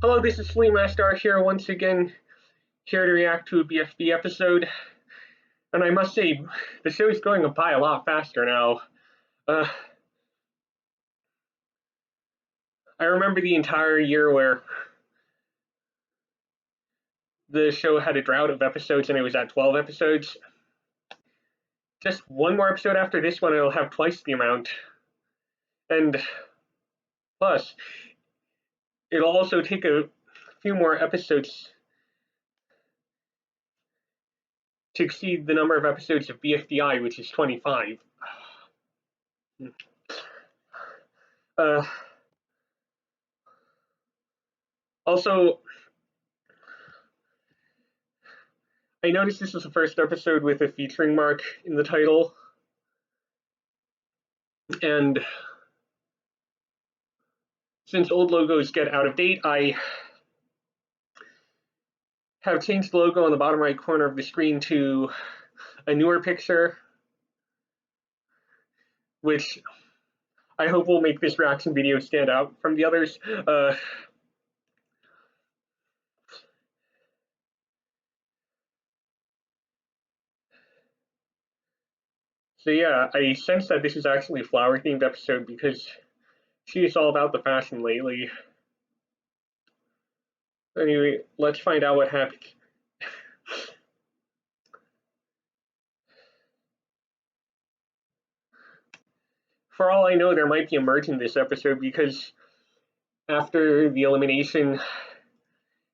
Hello, this is Mast R here once again, here to react to a BFB episode. And I must say, the show is going by a lot faster now. I remember the entire year where the show had a drought of episodes and it was at 12 episodes. Just one more episode after this one, it'll have twice the amount. And plus, it'll also take a few more episodes to exceed the number of episodes of BFDI, which is 25. Also, I noticed this is the first episode with a featuring mark in the title, and since old logos get out of date, I have changed the logo on the bottom right corner of the screen to a newer picture, which I hope will make this reaction video stand out from the others. So yeah, I sense that this is actually a flower-themed episode because she is all about the fashion lately. Anyway, let's find out what happened. For all I know, there might be a merge in this episode because after the elimination,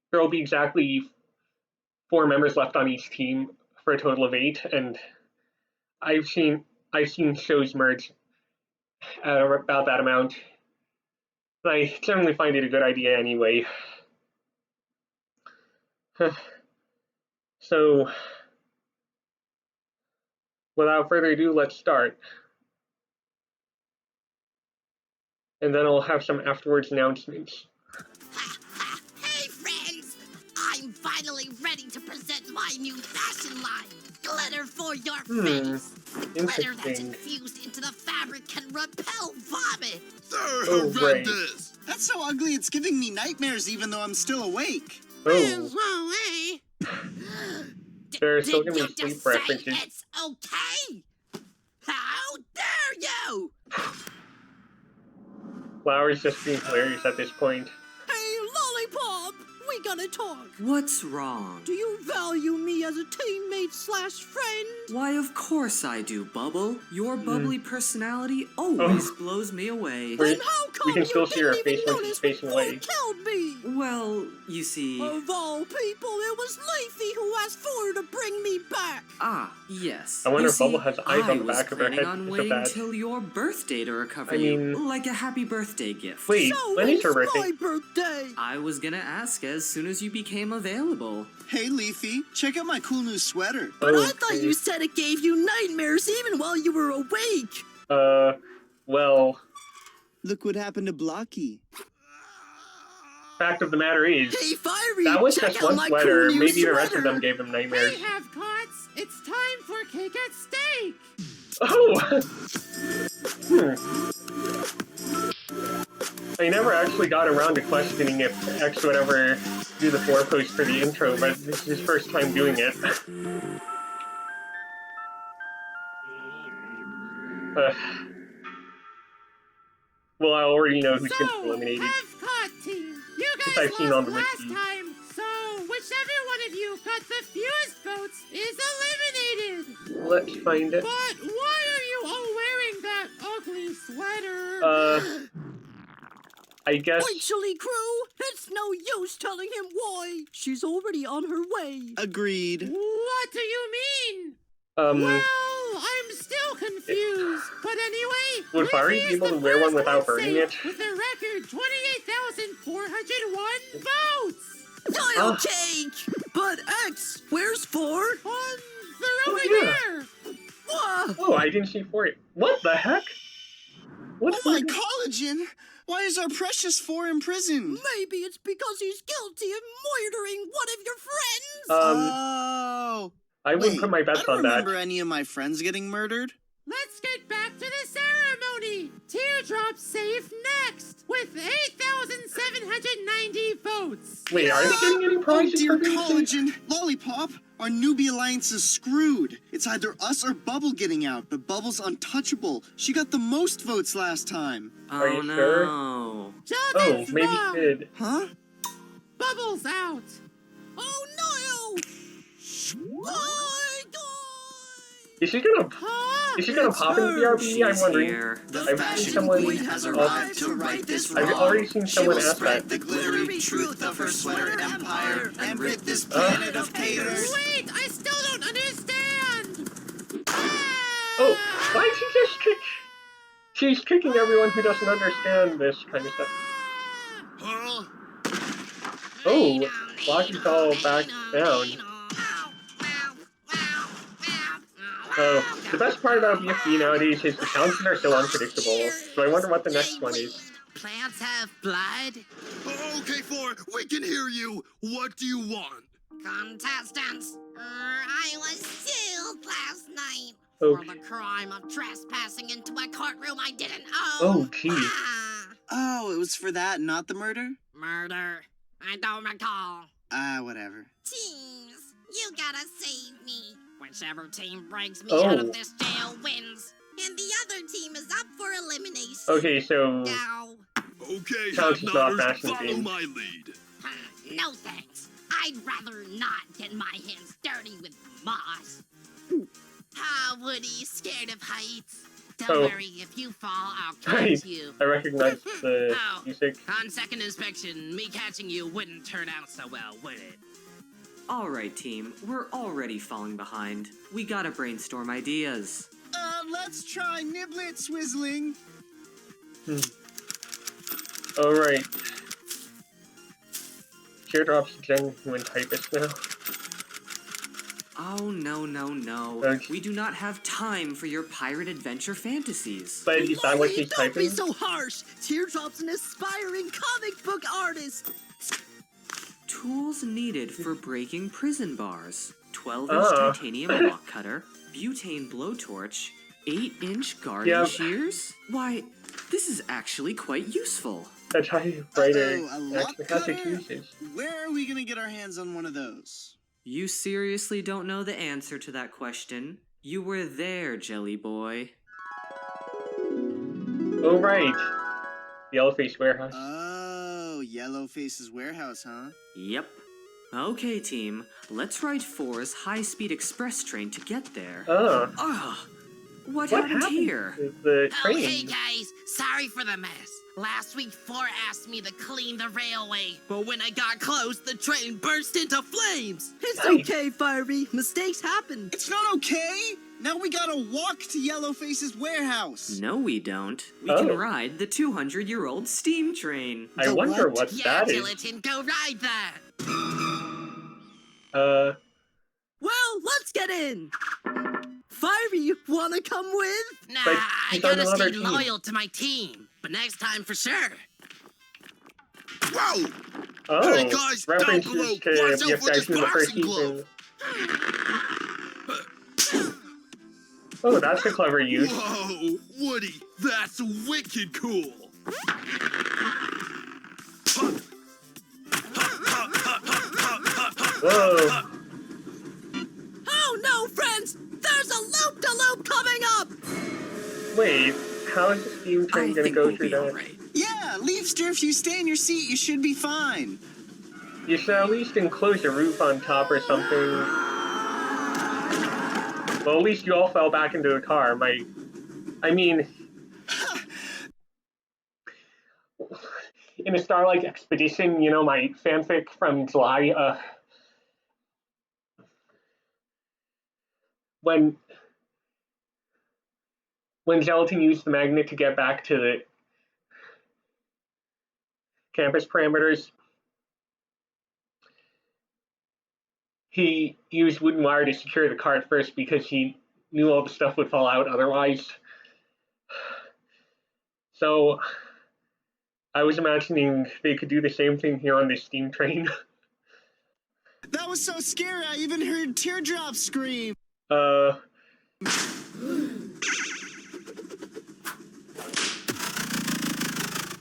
there will be exactly 4 members left on each team for a total of 8, and I've seen shows merge at about that amount. And I generally find it a good idea anyway. So, without further ado, let's start. And then I'll have some afterwards announcements. Hey friends! I'm finally ready to present my new fashion line! Glitter for your face! Glitter that's infused into the fabric can repel vomit! They're horrendous! That's so ugly it's giving me nightmares even though I'm still awake. Oh. There's still gonna be sleep references. It's okay? How dare you! Flower's just being hilarious at this point. Hey, Lollipop! We gotta talk. What's wrong? Do you value me as a teammate / friend? Why, of course I do, Bubble. Your bubbly personality always blows me away. Then how come we can still you see her didn't face even when she's notice facing before away. you killed me? Well, you see... Of all people, it was Leafy who asked for to bring me back. Ah, yes. I wonder you if Bubble see, has eyes on the back of her I was head planning on because of waiting that. till your birthday to recover I mean... you, like a happy birthday gift. Wait, So when is it's her birthday? my birthday. I was gonna ask as soon as you became available. Hey Leafy, check out my cool new sweater. But I thought you said it gave you nightmares even while you were awake. Well... Look what happened to Blocky. Fact of the matter is, Hey, Firey, that was check just out one my sweater. cool new Maybe the rest of sweater. them gave him nightmares. We have cots. It's time for cake at steak. Oh! I never actually got around to questioning if X would ever do the 4 post for the intro, but this is his first time doing it. Well, I already know who's going to be eliminated. Have caught team. You Which guys I've seen on lost the last wiki. time, so whichever one of you got the fewest votes is eliminated. Let's find it. But why are you all wearing that ugly sweater? I guess... Actually, crew, it's no use telling him why. She's already on her way. Agreed. What do you mean? Um... Well, I'm still confused. But anyway, Would Firey Leafy be is able to the wear one first without one burning safe it? with a record 28,401 votes. I'll take. But X, where's 4? They're over yeah. there. Oh, I didn't see 4. What the heck? What? Oh my collagen! Why is our precious 4 in prison? Maybe it's because he's guilty of murdering one of your friends. Oh! I wouldn't put my bets I don't on that. remember any of my friends getting murdered. Let's get back to the ceremony. Teardrop safe next with 8,790 votes. Wait, are they getting any Oh prizes dear, for being Collagen! Lollipop! Our newbie alliance is screwed. It's either us or Bubble getting out, but Bubble's untouchable. She got the most votes last time. Are Oh you sure? no. Oh, maybe he did. Huh? Bubbles out. Oh no! Is she gonna It's pop in the her. BRB? I'm She's wondering. here. The I've seen fashion someone. queen has arrived to right this wrong. I've already seen She someone will ask spread that. the glittery truth of her sweater empire and rid this planet of haters. Wait, I still don't understand. Oh, why did she just kick? She's kicking everyone who doesn't understand this kind of stuff. Huh? Oh, Flossie fell back down. The best part about BFB nowadays is the challenges are so unpredictable. So I wonder what the next one is. Plants have blood. Okay, Four, we can hear you. What do you want? Contestants, I was jailed last night Oh. for the crime of trespassing into a courtroom I didn't own. Oh, geez. Oh, it was for that, not the murder? Murder. I don't recall. Whatever. Teams, you gotta save me. Whichever team breaks me Oh. out of this jail wins. And the other team is up for elimination. Okay, so Now, Okay, Sounds not Hobnobbers, fashion follow themed. my lead. no thanks. I'd rather not get my hands dirty with moss. Ah, Woody, scared of heights. Don't Oh. worry, if you fall, I'll Right. catch you. I recognize the Oh. music. On second inspection, me catching you wouldn't turn out so well, would it? Alright, team, we're already falling behind. We gotta brainstorm ideas. Let's try Niblet Swizzling. Alright. Teardrop's genuine typist now. Oh, no, no, no. Okay. We do not have time for your pirate adventure fantasies. But is that what Molly, she's don't be typing? so harsh. Teardrop's an aspiring comic book artist. Tools needed for breaking prison bars. 12-inch Ah. titanium lock cutter, butane blowtorch, 8-inch garden Yep. shears? Why, this is actually quite useful. A typewriter Uh-oh, a lock actually has its cutter? uses. Where are we gonna get our hands on one of those? You seriously don't know the answer to that question? You were there, Jelly Boy. Oh, right. The Yellowface Warehouse. Oh, Yellowface's warehouse, huh? Yep. Okay, team. Let's ride 4's high-speed express train to get there. Oh. Ugh. What What happened happened here? to the Oh, hey train? guys, sorry for the mess. Last week, Four asked me to clean the railway, but when I got close, the train burst into flames. It's Nice. okay, Firey. Mistakes happen. It's not okay! Now we gotta walk to Yellowface's warehouse! No, we don't. We Oh. can ride the 200-year-old steam train. I The wonder what? what Yeah, that is. Gelatin, go ride that. Well, let's get in. Firey, wanna come with? Nah, But I he's on gotta another stay team. loyal to my team. But next time for sure. Whoa! Oh, Hey, guys, down references below, to watch out for BFDI this from the first boxing season. glove. Oh, that's a clever use. Whoa, Woody, that's wicked cool. Whoa. Oh no, friends! There's a loop-de-loop coming up! Wait, how is the steam train I gonna think go we'll through be that? alright. Yeah, Leafster, if you stay in your seat, you should be fine. You should at least enclose a roof on top or something. Well, at least you all fell back into the car. I mean, in a Starlight Expedition, you know, my fanfic from July, when Gelatin used the magnet to get back to the campus parameters, he used wooden wire to secure the cart first because he knew all the stuff would fall out otherwise. So I was imagining they could do the same thing here on this steam train. That was so scary, I even heard Teardrop scream.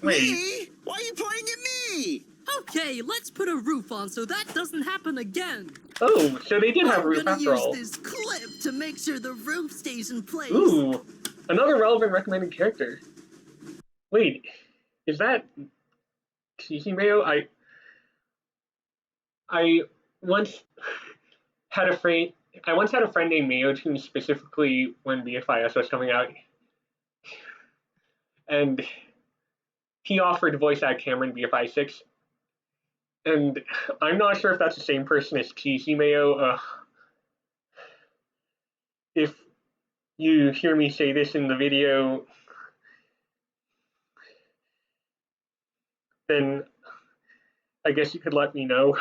Wait. Me? Why are you pointing at me? Oh, Okay, let's put a roof on so that doesn't happen again. Oh, so they did have a roof I'm gonna after all. use this clip to make sure the roof stays in place. Ooh, another relevant recommended character. Wait, is that Mayo? I once had a friend. I once had a friend named Mayo to me specifically when BFIS was coming out, and he offered to voice act Cameron BFI 6. And I'm not sure if that's the same person as Mayo. If you hear me say this in the video, then I guess you could let me know.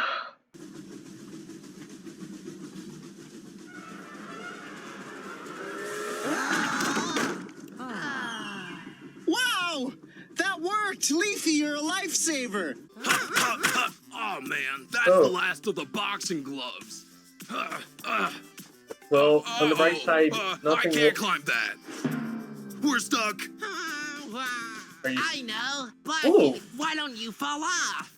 Wow! That worked! Leafy, you're a lifesaver! Oh man, that's the last of the boxing gloves. Well, on the bright side, nothing. I can't climb that. We're stuck. I know, but why don't you fall off?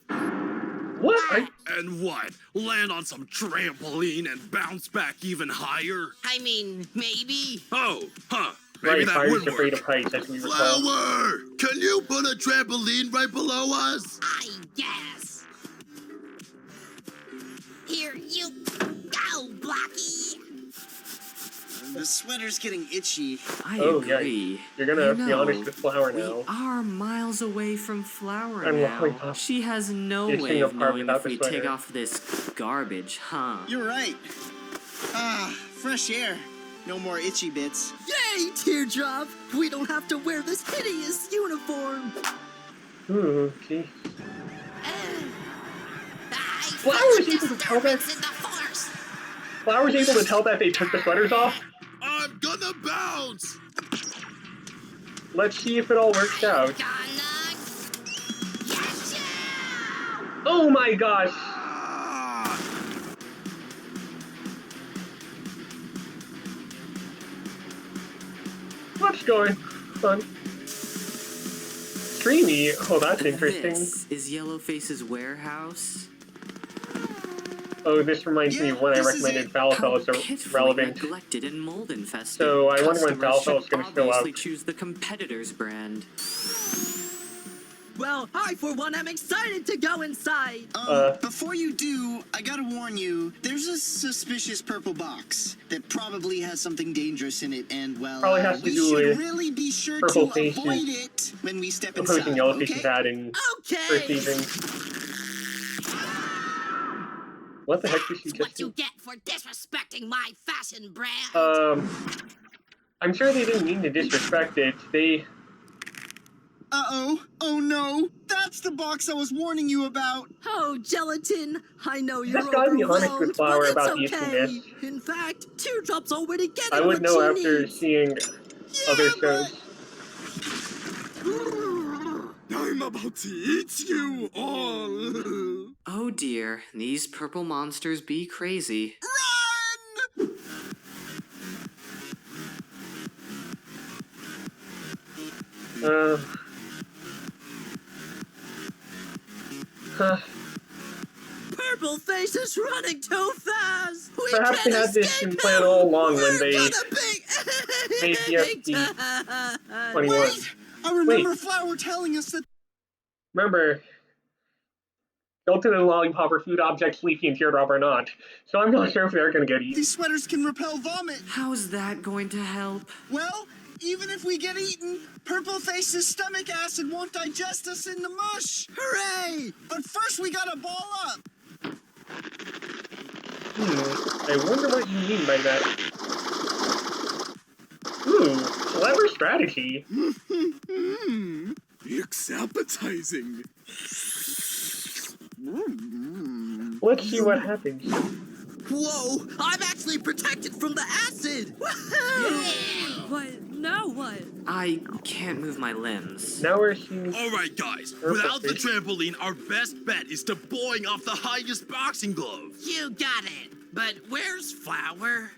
What? And what? Land on some trampoline and bounce back even higher? I mean, maybe. Oh, huh. Maybe that Firey's would afraid work. of heights, as we recall. Flower! Can you put a trampoline right below us? I guess. Here you go, Blocky. The sweater's getting itchy. I Yeah. agree. You're gonna be honest with Flower now. We are miles away from Flower And now. Lollipop. She has no Itching way of apart knowing without if the we sweater. take off this garbage, huh? You're right. Ah, fresh air. No more itchy bits. Yay, Teardrop! We don't have to wear this hideous uniform. Ooh, gee. Flower's able to tell that. Flower's able to tell that they took the sweaters off. I'm gonna bounce! Let's see if it all works out. Oh my gosh! Ah! What's going on? Streamy? Oh, that's interesting. This is Yellowface's warehouse. Oh, this reminds me of when I this is recommended it. Falafel as Pitifully relevant. neglected and mold infested. So I wonder when Customers Falafel is should going to show up. obviously choose the competitor's brand. Well, I for one am excited to go inside. Before you do, I gotta warn you, there's a suspicious purple box that probably has something dangerous in it, and well, Probably has to we do should with really be sure Purple to Face's avoid it when we step Opposing inside, Yellowface's okay? had in first Okay. season. What the heck did she That's just what you do? get for disrespecting my fashion brand. I'm sure they didn't mean to disrespect it. They... Uh-oh. Oh no. That's the box I was warning you about. Oh, Gelatin, I know you're Just gotta be honest overwhelmed, with Flower but it's about the okay. itchiness. In fact, Teardrop's already getting I would what know she after needs. seeing other shows. I'm about to eat you all! Oh dear, these purple monsters be crazy. Run! Purple Face is running too fast. We Perhaps they can't had this escape in plan now. all along when We're they gonna made big BFD time. 21. Wait! I remember Flower telling us that. Remember, Gelatin and Lollipop are food objects, Leafy and Teardrop are not. So I'm not sure if they're gonna get eaten. These sweaters can repel vomit. How's that going to help? Well, even if we get eaten, Purple Face's stomach acid won't digest us in the mush. Hooray! But first we gotta ball up. I wonder what you mean by that. Ooh, clever strategy. It's appetizing. Let's see what happens. Whoa! I'm actually protected from the acid. Woohoo! What? Now what? I can't move my limbs. Now we're seeing... Alright guys, Purple without the Face. trampoline, our best bet is to boing off the highest boxing glove. You got it. But where's Flower?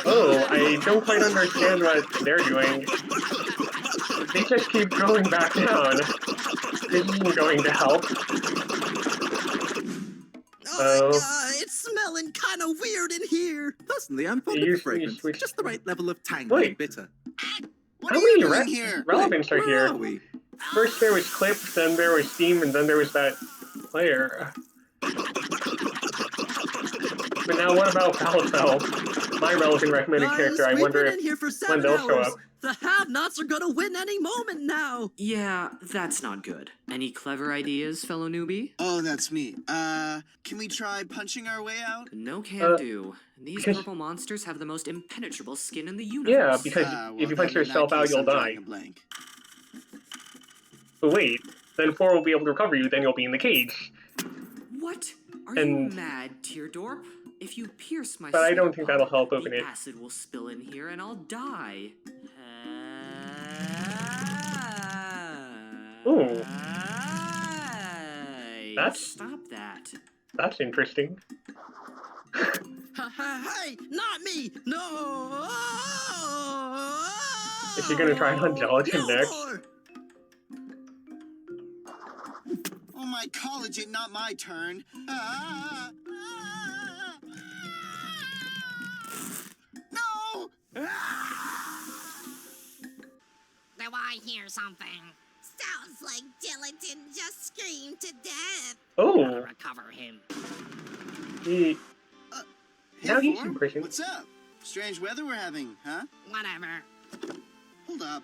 Oh, I don't quite understand what they're doing. They just keep going back down. This isn't going to help. Oh my god, it's smelling kind of weird in here. Personally, I'm fond of the fragrance. Switch. Just the right level of tangy and bitter. What How are you many doing here? relevants are Where here? are we? First there was Clip, then there was Steam, and then there was that player. But now what about Falafel? My relevant recommended character. I wonder if when they'll show up. The have-nots are gonna win any moment now. Yeah, that's not good. Any clever ideas, fellow newbie? Oh, that's me. Can we try punching our way out? No can do. These purple monsters have the most impenetrable skin in the universe. Yeah, because if you punch yourself out, you'll die. But wait, then 4 will be able to recover you, then you'll be in the cage. What? Are you mad, Teardrop? If you pierce my But I don't think that'll help open the it. acid will spill in here and I'll die. Ooh. Stop that. That's interesting. Hey, not me! No! Is she gonna try on Gelatin next? Oh my collagen, not my turn. No! Do I hear something? Sounds like Gelatin just screamed to death. Oh. Gotta recover him. Now he's Form? in prison. What's up? Strange weather we're having, huh? Whatever. Hold up.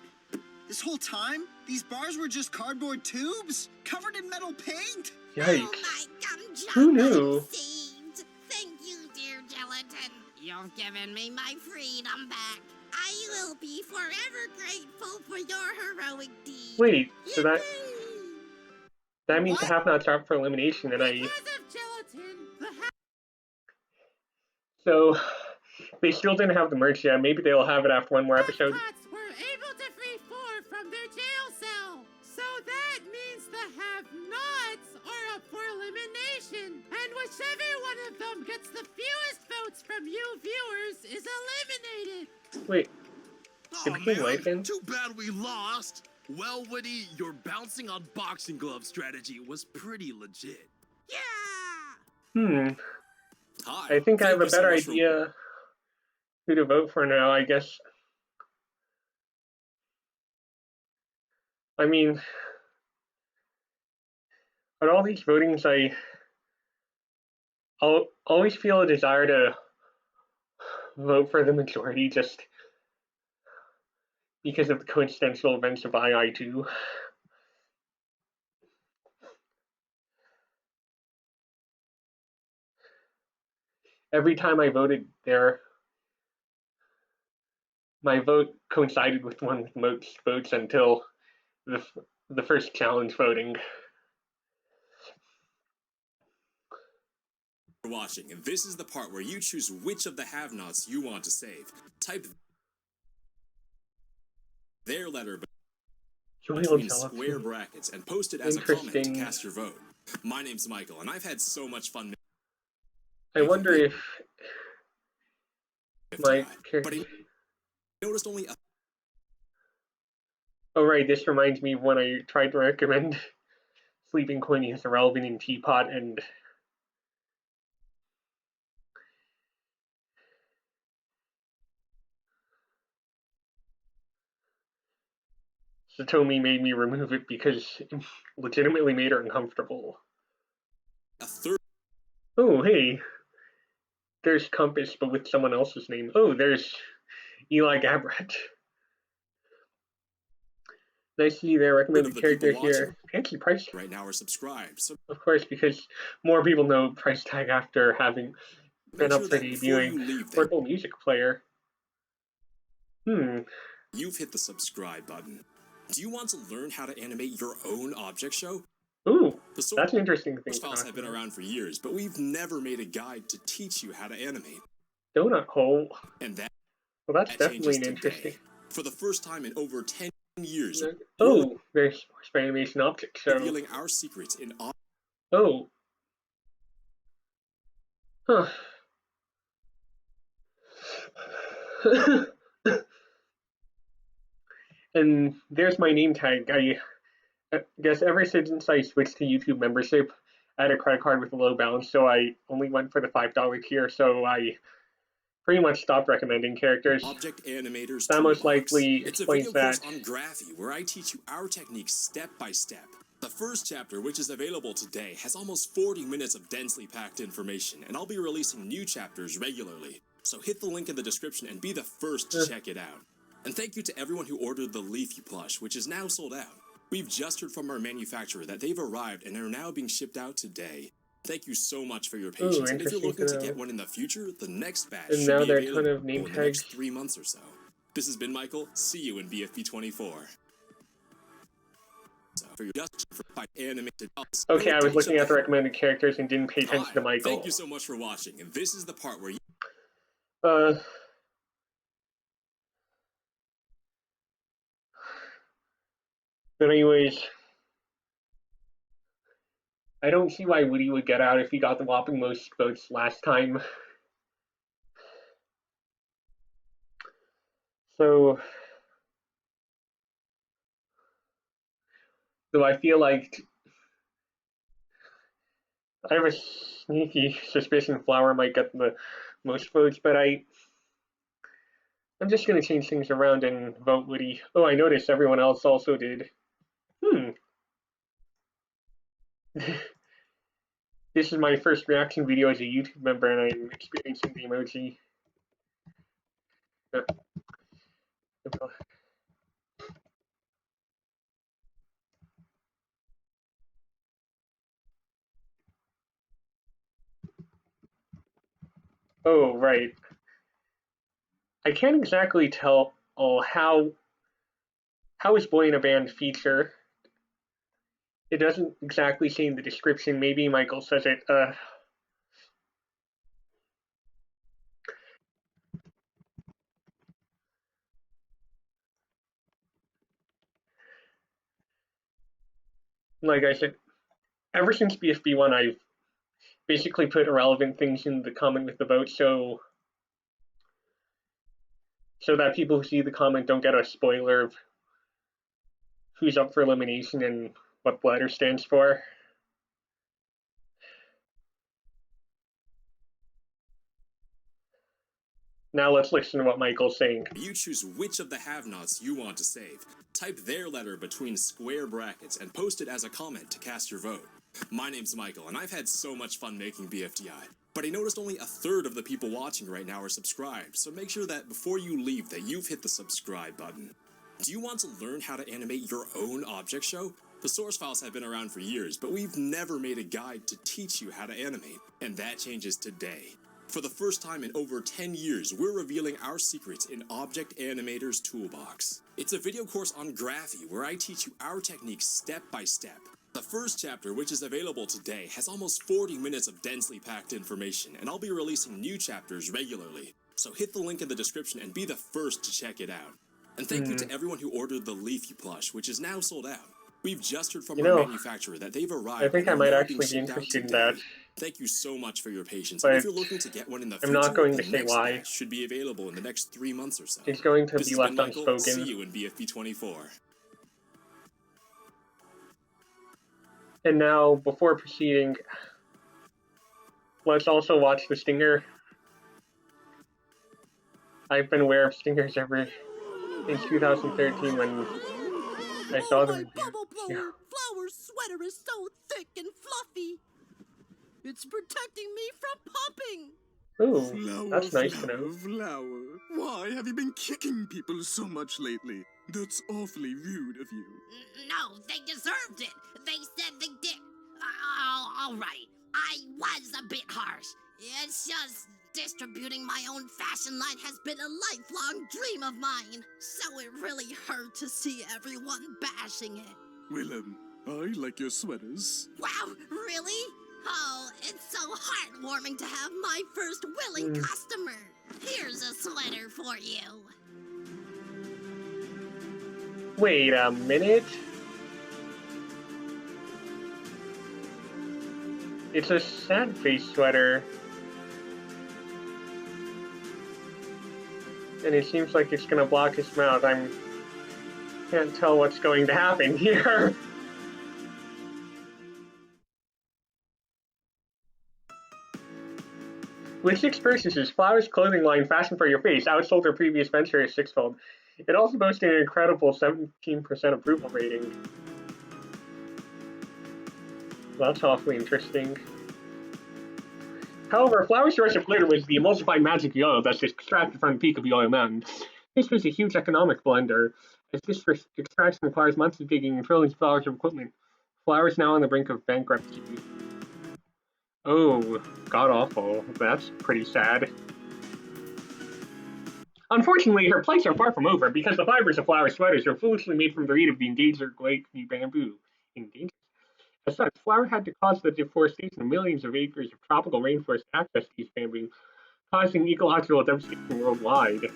This whole time, these bars were just cardboard tubes covered in metal paint? Yikes. Oh my gumdrops Who knew? received. Thank you, dear Gelatin. You've given me my freedom back. I will be forever grateful for your heroic deed. Wait, so that Yippee! means the have-nots are up for elimination, and Because of Gelatin, So, they still didn't have the merch yet. Maybe they'll have it after one more episode. have-nots were able to free 4 from their jail cell. So that means the have-nots are up for elimination. And whichever one of them gets the fewest votes from you viewers is eliminated. Wait, Oh it became light man, again? too bad we lost. Well, Woody, your bouncing on boxing glove strategy was pretty legit. Yeah! Hi, I think I have a thank you so better much for- idea who to vote for now, I guess. I mean, at all these votings, I'll always feel a desire to vote for the majority just because of the coincidental events of II2. Every time I voted there, my vote coincided with one with most votes until the first challenge voting. Watching, and this is the part where you choose which of the have-nots you want to save. Type their letter between square brackets and post it as a comment to cast your vote. My name's Michael, and I've had so much fun. I wonder if my but I noticed only a Oh right, this reminds me of when I tried to recommend Sleeping Queenie as irrelevant in Teapot, and Satomi made me remove it because it legitimately made her uncomfortable. third. Oh, hey. There's Compass, but with someone else's name. Oh, there's Eli Gabrat. Nice to see their recommended character here. Fancy price tag. Right now are subscribed. So of course, because more people know price tag after having been up for debuting Purple Music Player. You've hit the subscribe button. Do you want to learn how to animate your own object show? Ooh, that's an interesting thing. Files have been around for years, but we've never made a guide to teach you how to animate. Donut hole. And well, that's definitely an interesting. For the first time in over 10 years. Oh, there's animation objects. So revealing our secrets in. Oh. Huh. And there's my name tag. I guess ever since I switched to YouTube membership, I had a credit card with a low balance, so I only went for the $5 tier, so I pretty much stopped recommending characters. Object Animators That most likely it's explains a video that. course on Graphy where I teach you our techniques step by step. The first chapter, which is available today, has almost 40 minutes of densely packed information, and I'll be releasing new chapters regularly. So hit the link in the description and be the first to check it out. And thank you to everyone who ordered the Leafy plush, which is now sold out. We've just heard from our manufacturer that they've arrived and are now being shipped out today. Thank you so much for your patience, and if you're looking to get one in the future, the next batch should be available in the next 3 months or so. This has been Michael. See you in BFB 24. Okay, I was looking at the recommended characters and didn't pay attention to Michael. Thank you so much for watching, and this is the part where you... But anyways, I don't see why Woody would get out if he got the whopping most votes last time. So I feel like I have a sneaky suspicion Flower might get the most votes, but I'm just going to change things around and vote Woody. Oh, I noticed everyone else also did. This is my first reaction video as a YouTube member, and I'm experiencing the emoji. Oh, right. I can't exactly tell how is Boy in a Band feature. It doesn't exactly say in the description. Maybe Michael says it. Like I said, ever since BFB 1, I've basically put irrelevant things in the comment with the vote, so that people who see the comment don't get a spoiler of who's up for elimination and what the letter stands for. Now let's listen to what Michael's saying. You choose which of the have-nots you want to save. Type their letter between square brackets and post it as a comment to cast your vote. My name's Michael, and I've had so much fun making BFDI. But I noticed only a third of the people watching right now are subscribed, so make sure that before you leave that you've hit the subscribe button. Do you want to learn how to animate your own object show? The source files have been around for years, but we've never made a guide to teach you how to animate, and that changes today. For the first time in over 10 years, we're revealing our secrets in Object Animator's Toolbox. It's a video course on Graphy where I teach you our techniques step by step. The first chapter, which is available today, has almost 40 minutes of densely packed information, and I'll be releasing new chapters regularly. So hit the link in the description and be the first to check it out. And thank you to everyone who ordered the Leafy plush, which is now sold out. We've just heard from our manufacturer that they've arrived. I think I might actually be interested in that. Thank you so much for your patience. But and if you're looking to get one in the future, I'm not going to the say next why. batch should be available in the next 3 months or so. It's going to This be has left been Michael. unspoken. See you in BFB 24. And now, before proceeding, let's also watch the stinger. I've been aware of stingers ever since 2013 when I saw them. My bubble blower Flower's sweater is so thick and fluffy. It's protecting me from popping. Ooh, that's nice to know. Flower, why have you been kicking people so much lately? That's awfully rude of you. No, they deserved it. They said they did. All right. I was a bit harsh. It's just distributing my own fashion line has been a lifelong dream of mine. So it really hurt to see everyone bashing it. Well, I like your sweaters. Wow, really? Oh, it's so heartwarming to have my first willing customer. Here's a sweater for you. Wait a minute. It's a sad face sweater. And it seems like it's gonna block his mouth. Can't tell what's going to happen here. With 6 purchases, Flower's clothing line fashioned for your face outsold their previous venture sixfold. It also boasted an incredible 17% approval rating. That's awfully interesting. However, Flower's source of glitter was the emulsified magic yellow that's extracted from the peak of Yellow Mountain. This was a huge economic blunder, as this extraction requires months of digging and trillions of dollars of equipment. Flower's now on the brink of bankruptcy. Oh, god awful. That's pretty sad. Unfortunately, her plights are far from over, because the fibers of Flower's sweaters are foolishly made from the reed of the endangered Great Bamboo. Endangered? As such, Flower had to cause the deforestation of millions of acres of tropical rainforest to access these bamboo, causing ecological devastation worldwide.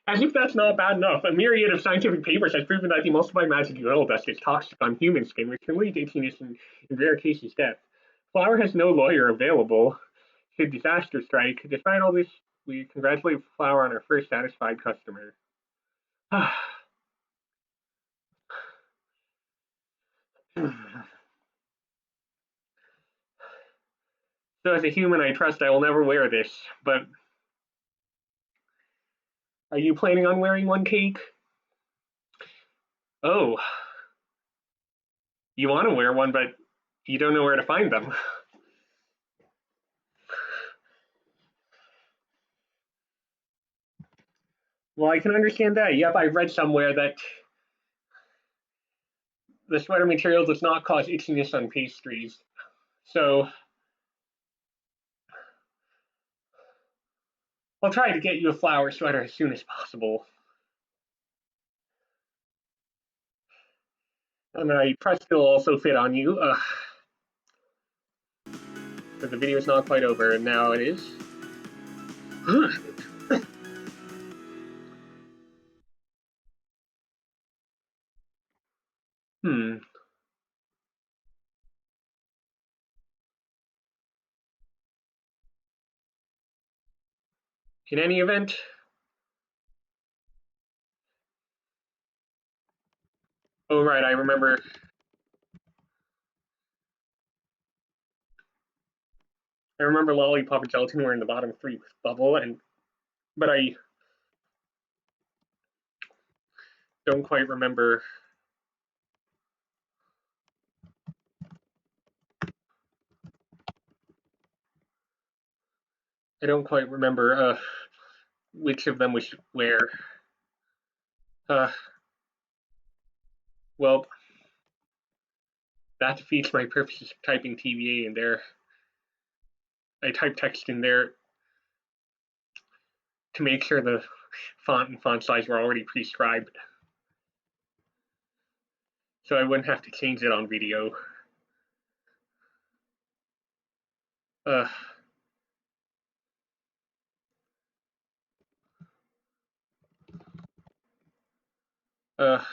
As if that's not bad enough, a myriad of scientific papers has proven that the emulsified magic yellow dust is toxic on human skin, which can lead to itchiness and, in rare cases, death. Flower has no lawyer available should disaster strike. Despite all this, we congratulate Flower on her first satisfied customer. So as a human, I trust I will never wear this, but are you planning on wearing one, Cake? Oh. You want to wear one, but you don't know where to find them. Well, I can understand that. Yep, I've read somewhere that the sweater material does not cause itchiness on pastries. So I'll try to get you a Flower sweater as soon as possible. And I trust it'll also fit on you. But the video is not quite over, and now it is. In any event, oh right, I remember. I remember Lollipop and Gelatin were in the bottom 3 with Bubble, but I don't quite remember. I don't quite remember which of them was where. Well, that defeats my purposes of typing TVA in there. I type text in there to make sure the font and font size were already prescribed, so I wouldn't have to change it on video. Yeah, oh.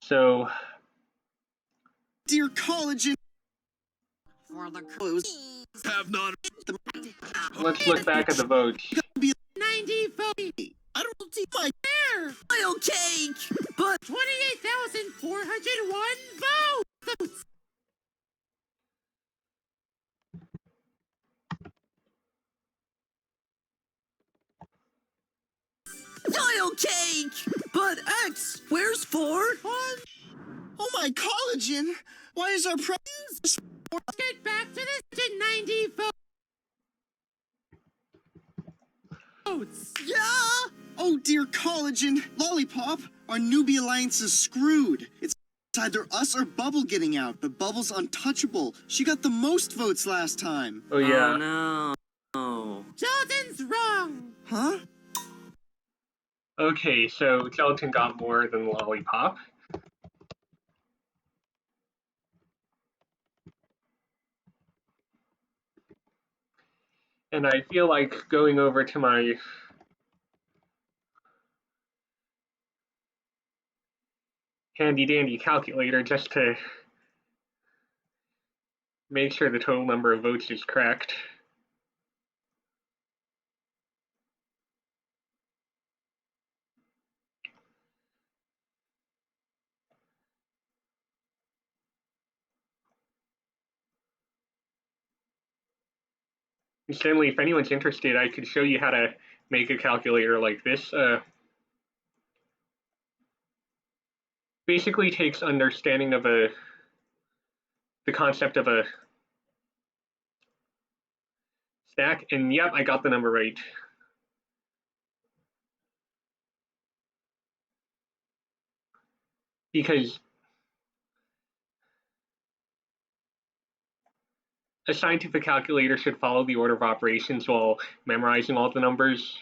So, Dear Collagen, For the cruise. Have not. let's look back at the votes. 90 votes. I don't see my There. Oil cake! But 28,401 votes. oil cake! But X, where's 4? Oh my Collagen! Why is our Let's get back to this to 90 votes. Yeah! Oh dear Collagen, Lollipop, our newbie alliance is screwed. It's either us or Bubble getting out, but Bubble's untouchable. She got the most votes last time. Oh, yeah. Oh, no. Gelatin's wrong. Huh? Okay, so Gelatin got more than Lollipop. And I feel like going over to my handy-dandy calculator just to make sure the total number of votes is correct. Stanley, if anyone's interested, I could show you how to make a calculator like this. Basically takes understanding of the concept of a stack, and yep, I got the number right. Because a scientific calculator should follow the order of operations while memorizing all the numbers.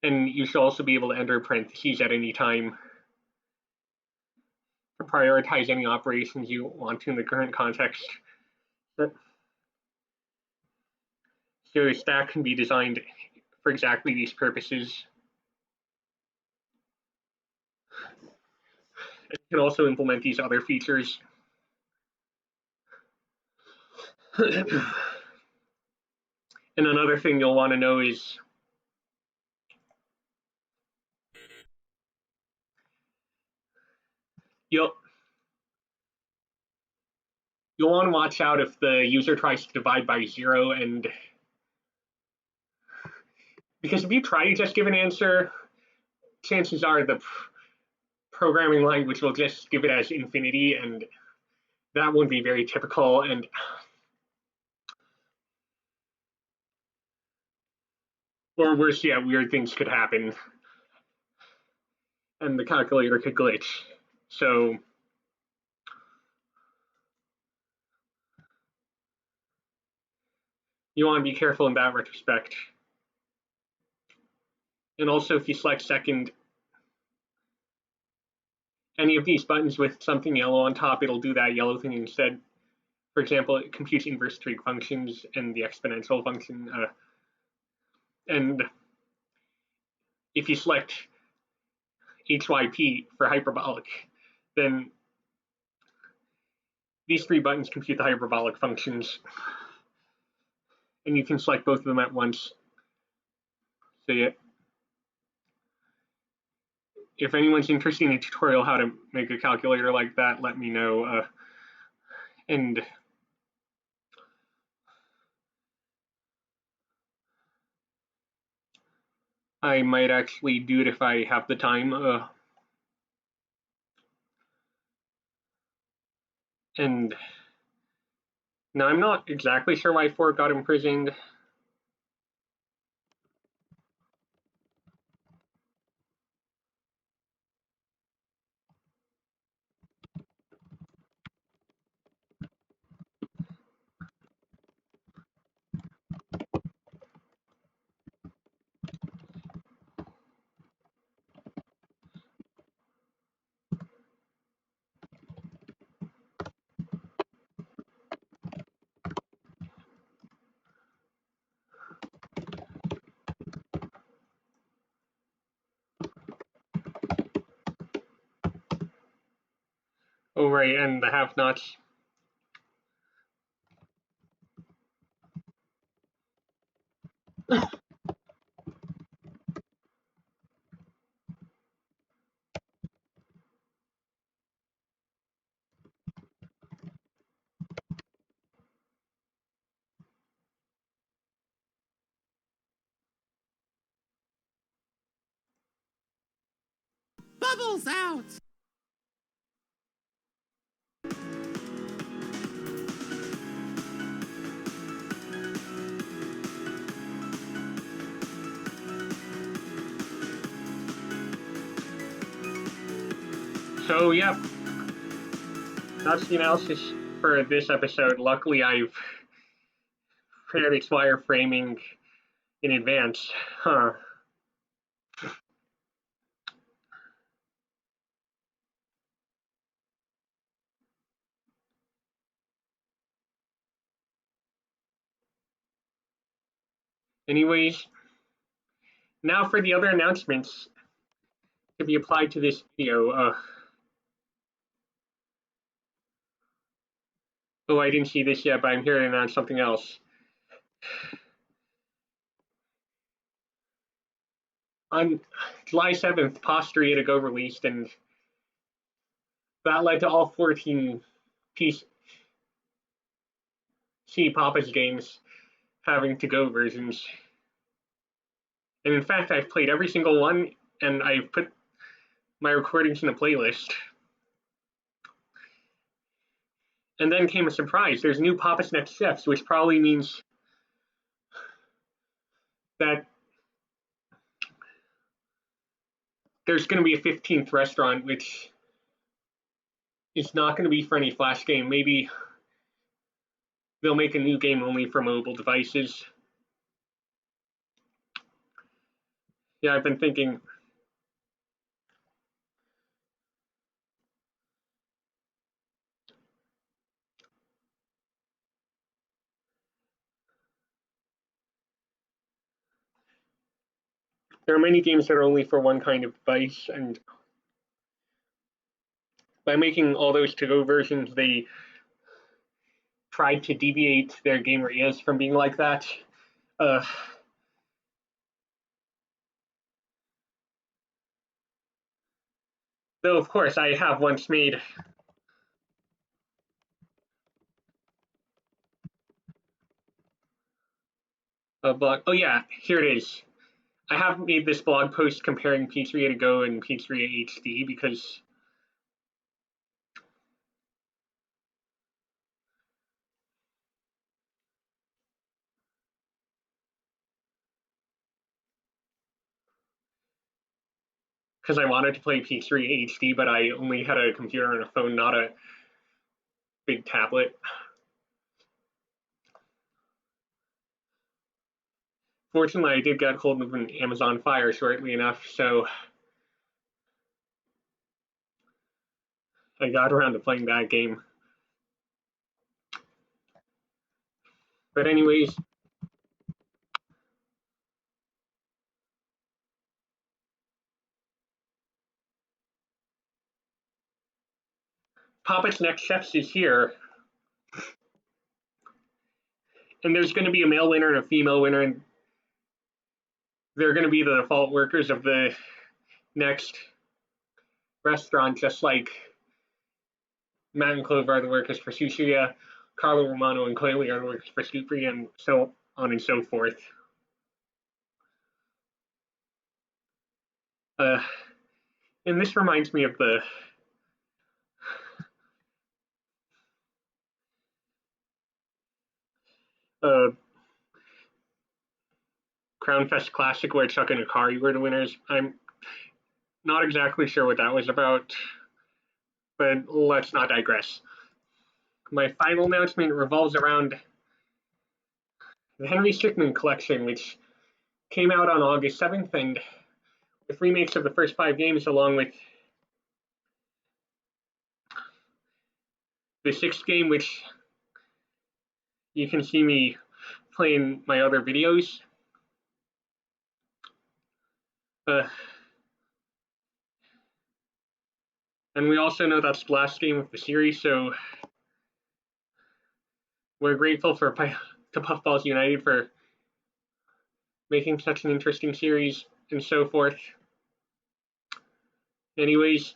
And you should also be able to enter parentheses at any time to prioritize any operations you want to in the current context. So a stack can be designed for exactly these purposes. You can also implement these other features. And another thing you'll want to know is you'll want to watch out if the user tries to divide by 0, and because if you try to just give an answer, chances are the programming language will just give it as infinity, and that wouldn't be very typical. And or worse yet, weird things could happen, and the calculator could glitch. So you want to be careful in that retrospect. And also, if you select second, any of these buttons with something yellow on top, it'll do that yellow thing instead. For example, it computes inverse trig functions and the exponential function. And if you select HYP for hyperbolic, then these 3 buttons compute the hyperbolic functions. And you can select both of them at once. So yeah, if anyone's interested in a tutorial how to make a calculator like that, let me know. And I might actually do it if I have the time. And now I'm not exactly sure why Ford got imprisoned. Oh, right, and the have-nots. Bubbles out. So, yeah, that's the analysis for this episode. Luckily, I've prepared its wireframing in advance. Anyways, now for the other announcements to be applied to this video. Oh, I didn't see this yet, but I'm here to announce something else. On July 7th, Mast R got released, and that led to all 14 PC Papa's games having to-go versions. And in fact, I've played every single one, and I've put my recordings in a playlist. And then came a surprise. There's new Papa's Next Chefs, which probably means that there's going to be a 15th restaurant, which is not going to be for any Flash game. Maybe they'll make a new game only for mobile devices. Yeah, I've been thinking. There are many games that are only for one kind of device, and by making all those to-go versions, they tried to deviate their game areas from being like that. Though, of course, I have once made a blog. Oh yeah, here it is. I have made this blog post comparing Pizzeria To Go and Pizzeria HD because I wanted to play Pizzeria HD, but I only had a computer and a phone, not a big tablet. Fortunately, I did get hold of an Amazon Fire shortly enough, so I got around to playing that game. But anyways, Papa's Next Chefs is here. And there's going to be a male winner and a female winner, and they're going to be the default workers of the next restaurant, just like Matt and Clover are the workers for Sushiya, Carlo Romano and Coily are the workers for Supri, and so on and so forth. And this reminds me of the Crown Fest Classic where Chuck and Akari were the winners. I'm not exactly sure what that was about, but let's not digress. My final announcement revolves around the Henry Strickland collection, which came out on August 7th, and with remakes of the first 5 games, along with the 6th game, which you can see me playing my other videos. And we also know that's the last game of the series, so we're grateful to Puffballs United for making such an interesting series and so forth. Anyways,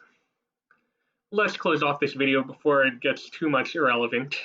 let's close off this video before it gets too much irrelevant.